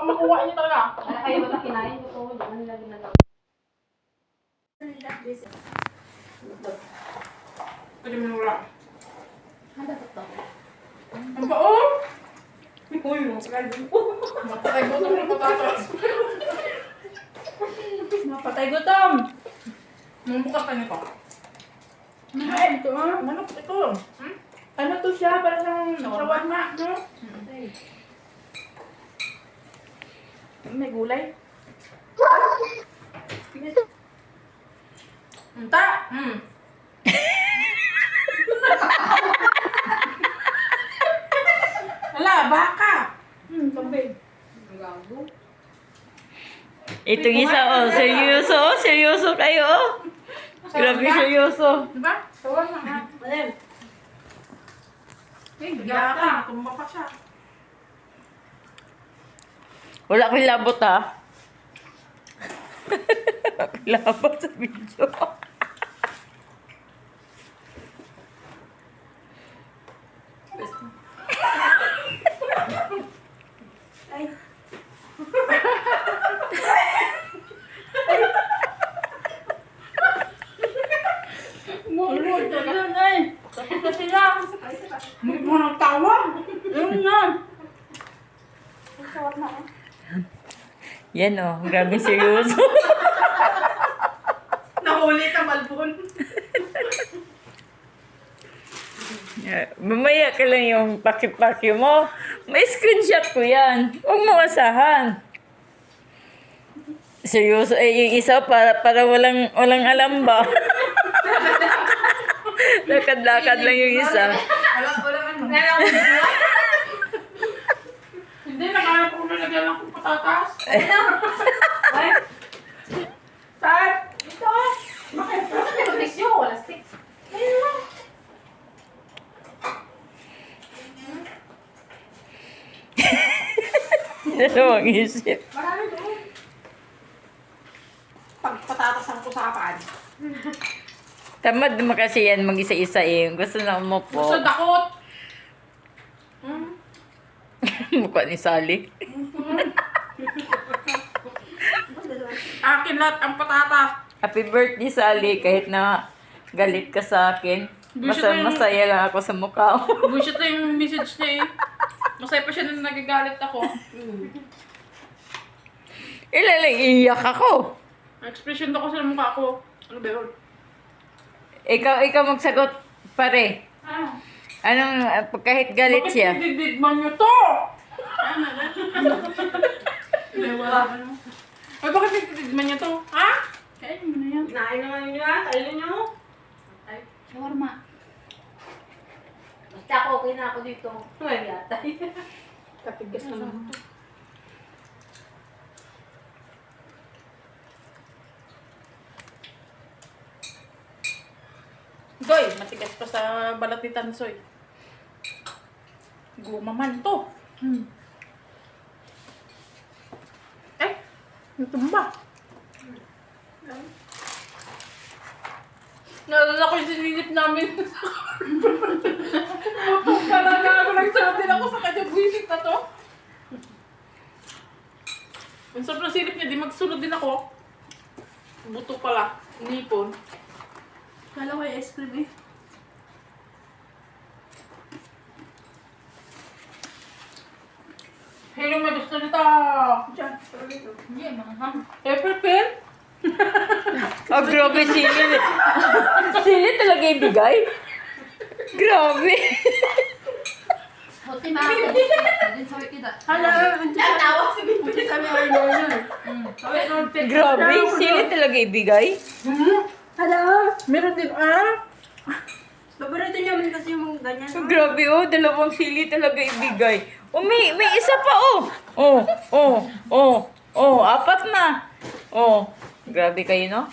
Baka makuha niyo talaga. Kaya kayo ba na kinain ko to? Diyan nila ginagawa. Pwede mo wala. Handa ba to? Ang baon! Uy, mapatay ko ng patatas. Mapatay gutom! Nung bukas ka nito. Ay, ito ah. Manok, ito. Hmm? Ano to siya? Para sa shawarma, no? May gulay. Unta! Wala, baka. Kambing. Itong isa, oh, seryoso, oh, seryoso kayo, oh. Grabe seryoso. Diba? Shawarma ha. Alam. Bigla ka. Tumba pa siya. Wala akong labot, ha. Wala akong labot sa video. Ay. Mulod na lang ay. Tapos na sila. Hindi mo nagtawa. Yun na. Ang shawarma eh. Yan, oh, grabe seryoso. Nahuli ka, Malbon. Mamaya ka lang yung paki-paki mo. May screenshot ko yan. Huwag mo asahan. Seryoso, eh, yung isa para walang alam ba? Lakad-lakad lang yung isa. Walang ano. Hindi, nakahanap ko na lagyan lang kong patatas. Ay. Saan? Ito. Bakit? Bakit may stick yun? Wala stick. Ayun lang. Dalawang isip. Marami doon. Pag patatas ang usapan. Tamad naman kasi yan mag-isa-isa eh. Gusto na umupo. Gusto dakot. Mukha ni Sally. Akin lahat ang patatas. Happy birthday, Sally. Kahit na galit ka sa akin. Masaya lang ako sa mukha mo. Bullshit na yung message niya eh. Masaya pa siya nung nagagalit ako. Ilalang iiyak ako. Ang expression daw ko sa mukha ko. Ano ba yun? Ikaw magsagot, pare. Ah. Anong, kahit galit Bakit siya. dididman niyo to? Ay, bakit dididman niyo to? Ha? Kainin mo na yan. Nain naman nyo ha. Kainin nyo. Ay, shawarma. Basta ako, okay na ako dito. Ay, yatay. Katigas naman to. Goy, matigas pa sa balat ni Tansoy. Gumaman to. Ay, natumba. Naalala ko yung sinilip namin. Pala na ako, nagsunod din ako sa kanya. Buisit na to. Ang sarap ng silip niya, di magsunod din ako. Buto pala, nipon. Kala ko yung ice cream eh. Hello, may gusto nito. Diyan, pero dito. Hindi, maham. April Pen? Oh, grabe sili. Sili talaga ibigay? Grabe. Hoti ma ako. Din sa wiki da. Hala, andiyan. Tawa si Bibi. Sabi ay no. Grabe, sili talaga ibigay? Hala. Meron din, ah? Paborito niya man kasi yung ganyan. So, grabe, oh, dalawang sili talaga ibigay. Oh, may isa pa, oh. Oh, apat na. Oh, grabe kayo, no?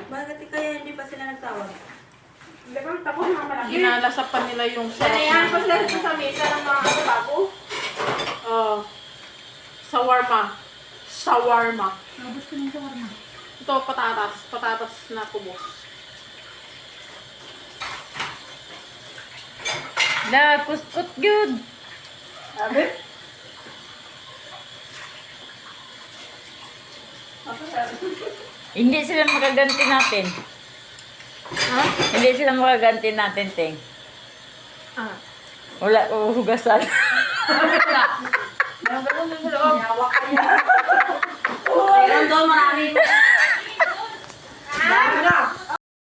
Bakit kaya hindi pa sila nagtawag? Hindi ba, tapos na malaki. Inalasap pa nila yung sa... Kaya pa sila sa mesa ng mga ano bago. Shawarma. Shawarma. Nabos ko ng shawarma. Ito, patatas. Patatas na kubos. Na, kuskot good. Sabi? Hindi sila makaganti natin. Ha? Hindi sila makaganti natin, Teng. Ah. Wala, uhugasan. Meron ka doon sa loob. Hawak ka niya. Meron doon, marami.